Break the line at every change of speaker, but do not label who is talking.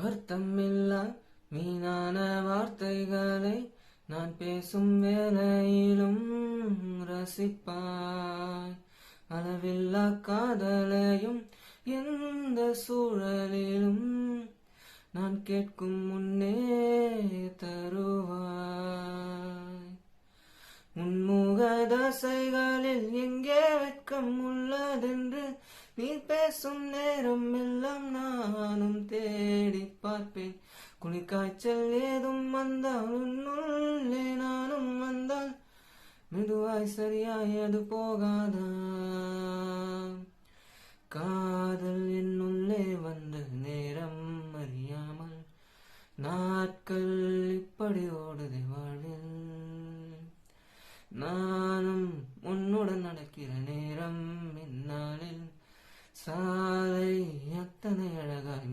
அர்த்தமில்லா வீணான வார்த்தைகளை நான் பேசும் வேளையிலும் ரசிப்பாய். அளவில்லா காதலையும் எந்த சூழலிலும் நான் கேட்கும் முன்னே தருவாய். உன்முக தசைகளில் எங்கே வெட்கம் உள்ளதென்று நீ பேசும் நேரம் எல்லாம் நானும் தேடி பார்ப்பேன். குளிர்காய்ச்சல் ஏதும் வந்தால் உன்னுள்ளே நானும் வந்தால் மெதுவாய் சரியாய் அது போகாதா? காதல் என்னுள்ளே வந்த நேரம் அறியாமல் நாட்கள் இப்படி ஓடுதே வாழ்வில். நானும் உன்னுடன் நடக்கிற நேரம் என்னாலில் சாலை அத்தனை அழகாய்